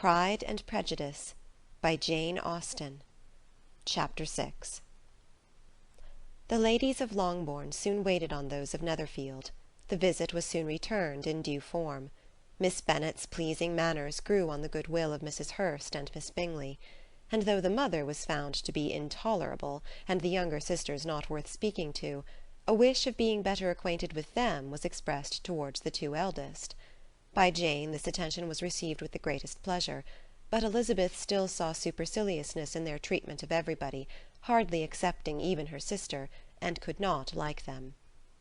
Pride and Prejudice by Jane Austen. Chapter 6. The ladies of Longbourn soon waited on those of Netherfield. The visit was soon returned in due form. Miss Bennet's pleasing manners grew on the good will of Mrs. Hurst and Miss Bingley, and though the mother was found to be intolerable, and the younger sisters not worth speaking to, a wish of being better acquainted with them was expressed towards the two eldest. By Jane this attention was received with the greatest pleasure, but Elizabeth still saw superciliousness in their treatment of everybody, hardly excepting even her sister, and could not like them;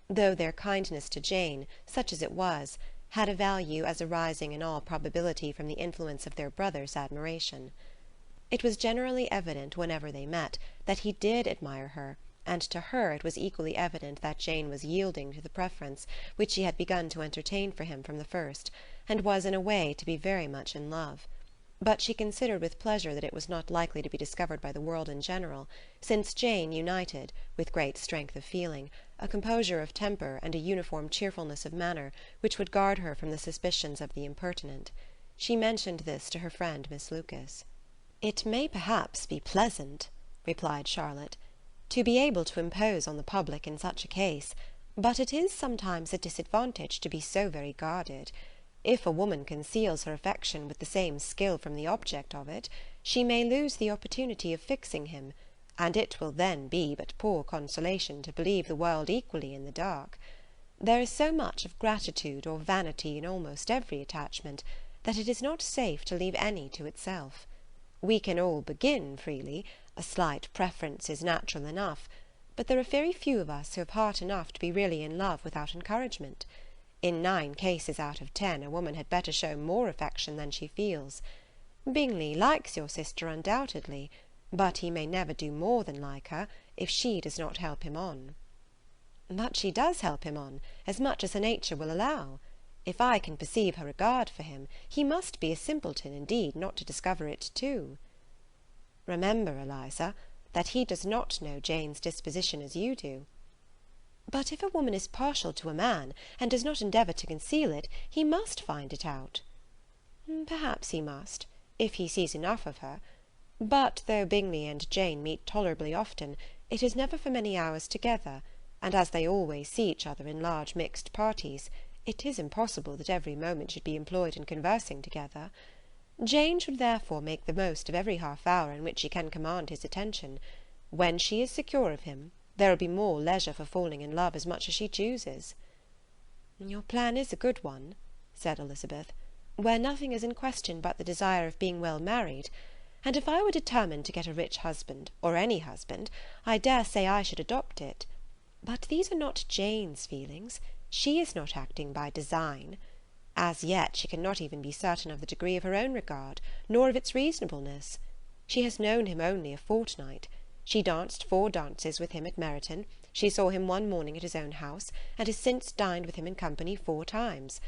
though their kindness to Jane, such as it was, had a value as arising in all probability from the influence of their brother's admiration. It was generally evident, whenever they met, that he did admire her, and to her it was equally evident that Jane was yielding to the preference which she had begun to entertain for him from the first, and was in a way to be very much in love. But she considered with pleasure that it was not likely to be discovered by the world in general, since Jane united, with great strength of feeling, a composure of temper and a uniform cheerfulness of manner which would guard her from the suspicions of the impertinent. She mentioned this to her friend Miss Lucas. "It may perhaps be pleasant," replied Charlotte, "to be able to impose on the public in such a case, but it is sometimes a disadvantage to be so very guarded. If a woman conceals her affection with the same skill from the object of it, she may lose the opportunity of fixing him, and it will then be but poor consolation to believe the world equally in the dark. There is so much of gratitude or vanity in almost every attachment, that it is not safe to leave any to itself. We can all begin freely, a slight preference is natural enough, but there are very few of us who have heart enough to be really in love without encouragement. In 9 cases out of 10 a woman had better show more affection than she feels. Bingley likes your sister undoubtedly, but he may never do more than like her, if she does not help him on." "But she does help him on, as much as her nature will allow. If I can perceive her regard for him, he must be a simpleton indeed not to discover it too." "Remember, Eliza, that he does not know Jane's disposition as you do." "But if a woman is partial to a man, and does not endeavour to conceal it, he must find it out." "Perhaps he must, if he sees enough of her. But though Bingley and Jane meet tolerably often, it is never for many hours together, and as they always see each other in large mixed parties, it is impossible that every moment should be employed in conversing together. Jane should therefore make the most of every half-hour in which she can command his attention. When she is secure of him, there will be more leisure for falling in love as much as she chooses." "Your plan is a good one," said Elizabeth, "where nothing is in question but the desire of being well married; and if I were determined to get a rich husband, or any husband, I dare say I should adopt it. But these are not Jane's feelings. She is not acting by design. As yet she cannot even be certain of the degree of her own regard, nor of its reasonableness. She has known him only a fortnight. She danced 4 dances with him at Meryton. She saw him one morning at his own house, and has since dined with him in company 4 times.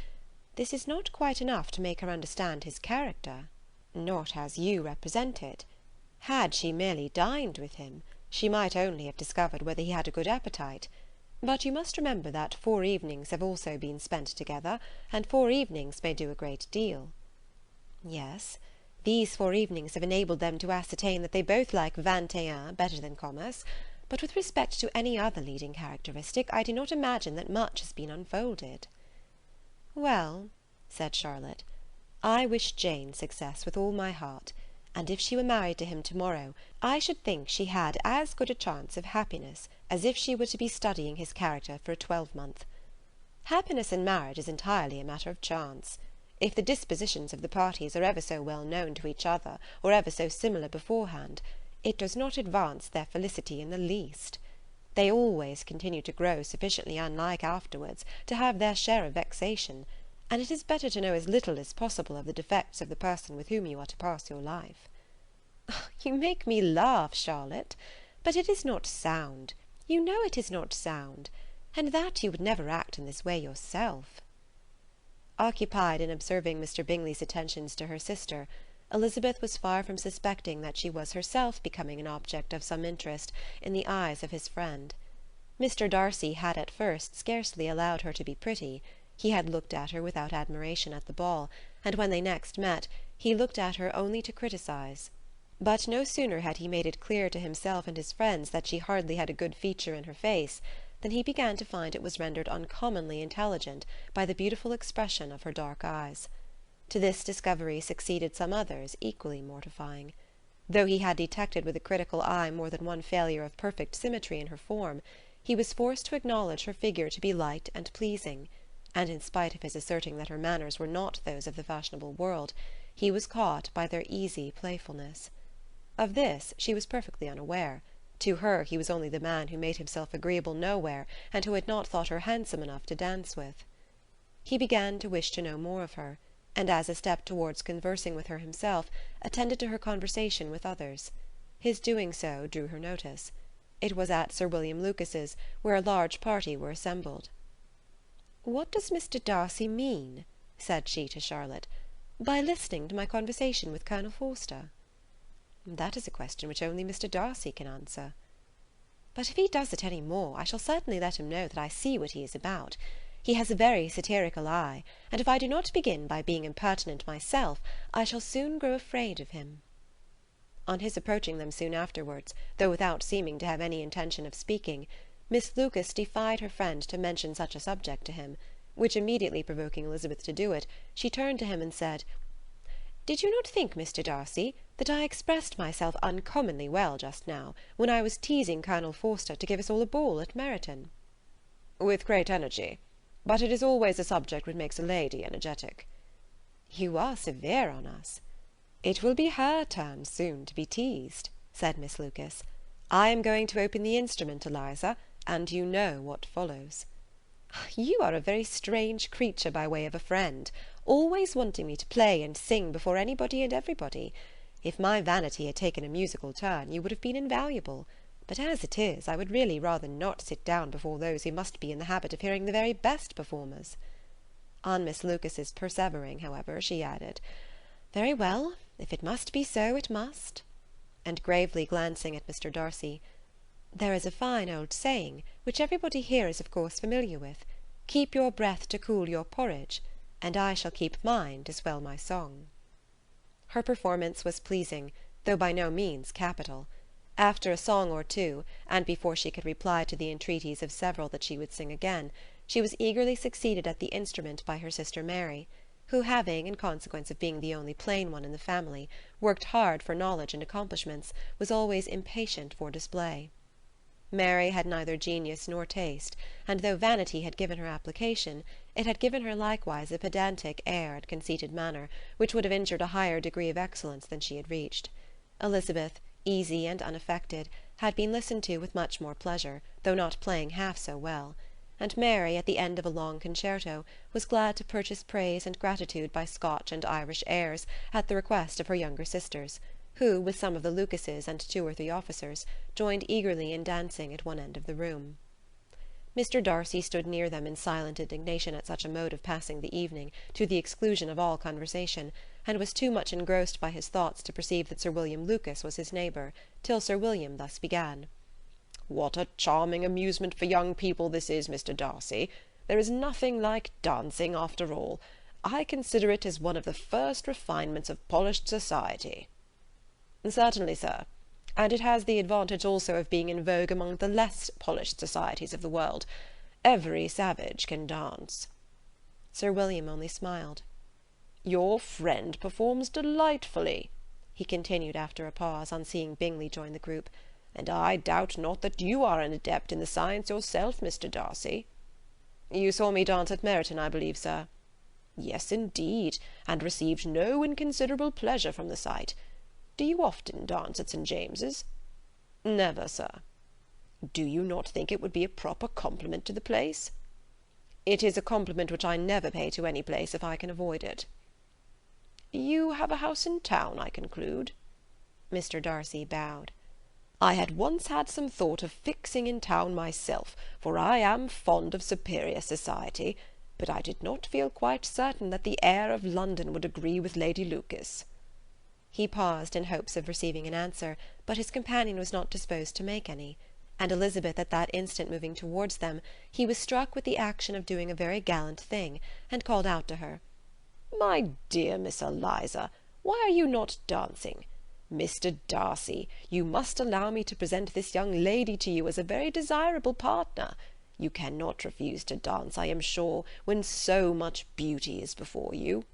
This is not quite enough to make her understand his character." "Not as you represent it. Had she merely dined with him, she might only have discovered whether he had a good appetite. But you must remember that 4 evenings have also been spent together, and 4 evenings may do a great deal." "Yes, these 4 evenings have enabled them to ascertain that they both like 21 better than commerce, but with respect to any other leading characteristic, I do not imagine that much has been unfolded." "Well," said Charlotte, "I wish Jane success with all my heart, and if she were married to him to-morrow, I should think she had as good a chance of happiness as if she were to be studying his character for a 12-month. Happiness in marriage is entirely a matter of chance. If the dispositions of the parties are ever so well known to each other, or ever so similar beforehand, it does not advance their felicity in the least. They always continue to grow sufficiently unlike afterwards to have their share of vexation, and it is better to know as little as possible of the defects of the person with whom you are to pass your life." "You make me laugh, Charlotte, but it is not sound. You know it is not sound, and that you would never act in this way yourself." Occupied in observing Mr. Bingley's attentions to her sister, Elizabeth was far from suspecting that she was herself becoming an object of some interest in the eyes of his friend. Mr. Darcy had at first scarcely allowed her to be pretty. He had looked at her without admiration at the ball, and when they next met he looked at her only to criticize. But no sooner had he made it clear to himself and his friends that she hardly had a good feature in her face than he began to find it was rendered uncommonly intelligent by the beautiful expression of her dark eyes. To this discovery succeeded some others equally mortifying. Though he had detected with a critical eye more than one failure of perfect symmetry in her form, he was forced to acknowledge her figure to be light and pleasing, and in spite of his asserting that her manners were not those of the fashionable world, he was caught by their easy playfulness. Of this she was perfectly unaware. To her he was only the man who made himself agreeable nowhere, and who had not thought her handsome enough to dance with. He began to wish to know more of her, and as a step towards conversing with her himself, attended to her conversation with others. His doing so drew her notice. It was at Sir William Lucas's, where a large party were assembled. "What does Mr. Darcy mean," said she to Charlotte, "by listening to my conversation with Colonel Forster?" "That is a question which only Mr. Darcy can answer." "But if he does it any more, I shall certainly let him know that I see what he is about. He has a very satirical eye, and if I do not begin by being impertinent myself, I shall soon grow afraid of him." On his approaching them soon afterwards, though without seeming to have any intention of speaking, Miss Lucas defied her friend to mention such a subject to him, which immediately provoking Elizabeth to do it, she turned to him and said, "Did you not think, Mr. Darcy, that I expressed myself uncommonly well just now, when I was teasing Colonel Forster to give us all a ball at Meryton?" "With great energy. But it is always a subject which makes a lady energetic." "You are severe on us." "It will be her turn soon to be teased," said Miss Lucas. "I am going to open the instrument, Eliza, and you know what follows." "You are a very strange creature by way of a friend, always wanting me to play and sing before anybody and everybody. If my vanity had taken a musical turn, you would have been invaluable. But as it is, I would really rather not sit down before those who must be in the habit of hearing the very best performers." On Miss Lucas's persevering, however, she added, "Very well, if it must be so, it must." And gravely glancing at Mr. Darcy, "There is a fine old saying, which everybody here is of course familiar with, 'Keep your breath to cool your porridge,' and I shall keep mine to swell my song." Her performance was pleasing, though by no means capital. After a song or two, and before she could reply to the entreaties of several that she would sing again, she was eagerly succeeded at the instrument by her sister Mary, who having, in consequence of being the only plain one in the family, worked hard for knowledge and accomplishments, was always impatient for display. Mary had neither genius nor taste, and though vanity had given her application, it had given her likewise a pedantic air and conceited manner, which would have injured a higher degree of excellence than she had reached. Elizabeth, easy and unaffected, had been listened to with much more pleasure, though not playing half so well; and Mary, at the end of a long concerto, was glad to purchase praise and gratitude by Scotch and Irish airs, at the request of her younger sisters, who, with some of the Lucases and 2 or 3 officers, joined eagerly in dancing at one end of the room. Mr. Darcy stood near them in silent indignation at such a mode of passing the evening, to the exclusion of all conversation, and was too much engrossed by his thoughts to perceive that Sir William Lucas was his neighbour, till Sir William thus began. "What a charming amusement for young people this is, Mr. Darcy! There is nothing like dancing, after all. I consider it as one of the first refinements of polished society." "Certainly, sir. And it has the advantage also of being in vogue among the less polished societies of the world. Every savage can dance." Sir William only smiled. "Your friend performs delightfully," he continued after a pause, on seeing Bingley join the group, "and I doubt not that you are an adept in the science yourself, Mr. Darcy." "You saw me dance at Meryton, I believe, sir?" "Yes, indeed, and received no inconsiderable pleasure from the sight. Do you often dance at St. James's?" "Never, sir." "Do you not think it would be a proper compliment to the place?" "It is a compliment which I never pay to any place if I can avoid it." "You have a house in town, I conclude?" Mr. Darcy bowed. "I had once had some thought of fixing in town myself, for I am fond of superior society, but I did not feel quite certain that the air of London would agree with Lady Lucas." He paused in hopes of receiving an answer, but his companion was not disposed to make any, and Elizabeth at that instant moving towards them, he was struck with the action of doing a very gallant thing, and called out to her, My dear Miss Eliza, why are you not dancing? Mr. Darcy, you must allow me to present this young lady to you as a very desirable partner. You cannot refuse to dance, I am sure, when so much beauty is before you."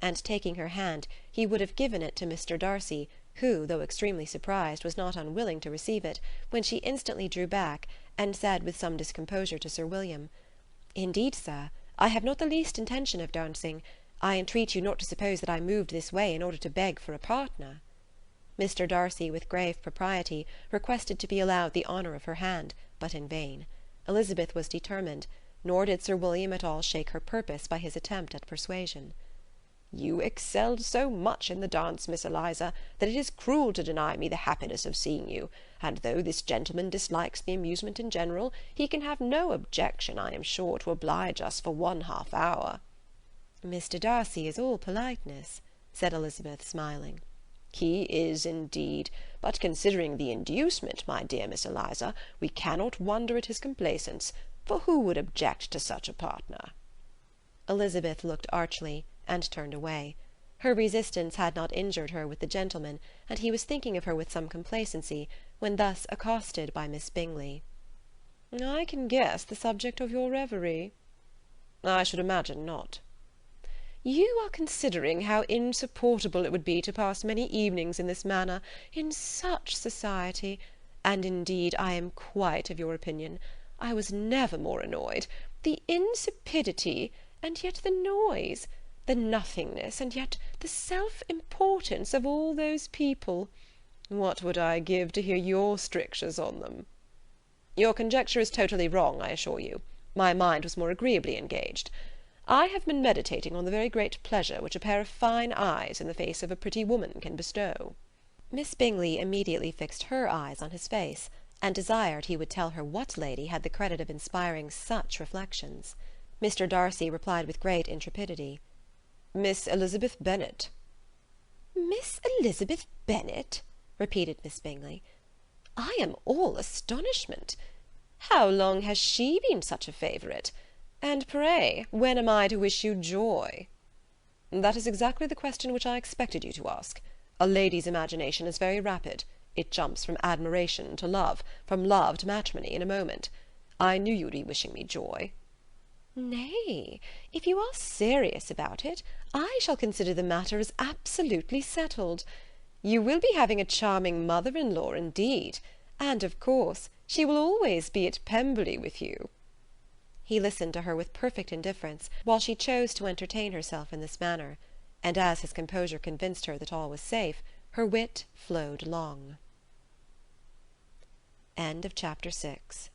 And taking her hand, he would have given it to Mr. Darcy, who, though extremely surprised, was not unwilling to receive it, when she instantly drew back, and said with some discomposure to Sir William, "Indeed, sir, I have not the least intention of dancing. I entreat you not to suppose that I moved this way in order to beg for a partner." Mr. Darcy, with grave propriety, requested to be allowed the honour of her hand, but in vain. Elizabeth was determined, nor did Sir William at all shake her purpose by his attempt at persuasion. "You excelled so much in the dance, Miss Eliza, that it is cruel to deny me the happiness of seeing you, and though this gentleman dislikes the amusement in general, he can have no objection, I am sure, to oblige us for 1/2 hour." "Mr. Darcy is all politeness," said Elizabeth, smiling. "He is indeed, but considering the inducement, my dear Miss Eliza, we cannot wonder at his complaisance, for who would object to such a partner?" Elizabeth looked archly, and turned away. Her resistance had not injured her with the gentleman, and he was thinking of her with some complacency, when thus accosted by Miss Bingley. "I can guess the subject of your reverie." "I should imagine not." "You are considering how insupportable it would be to pass many evenings in this manner, in such society, and indeed I am quite of your opinion. I was never more annoyed. The insipidity, and yet the noise, the nothingness, and yet the self-importance of all those people. What would I give to hear your strictures on them?" "Your conjecture is totally wrong, I assure you. My mind was more agreeably engaged. I have been meditating on the very great pleasure which a pair of fine eyes in the face of a pretty woman can bestow." Miss Bingley immediately fixed her eyes on his face, and desired he would tell her what lady had the credit of inspiring such reflections. Mr. Darcy replied with great intrepidity, "Miss Elizabeth Bennet." "Miss Elizabeth Bennet?" repeated Miss Bingley. "I am all astonishment. How long has she been such a favourite? And pray, when am I to wish you joy?" "That is exactly the question which I expected you to ask. A lady's imagination is very rapid. It jumps from admiration to love, from love to matrimony, in a moment. I knew you would be wishing me joy." "Nay, if you are serious about it, I shall consider the matter as absolutely settled. You will be having a charming mother-in-law indeed, and, of course, she will always be at Pemberley with you." He listened to her with perfect indifference, while she chose to entertain herself in this manner, and as his composure convinced her that all was safe, her wit flowed long. Chapter 7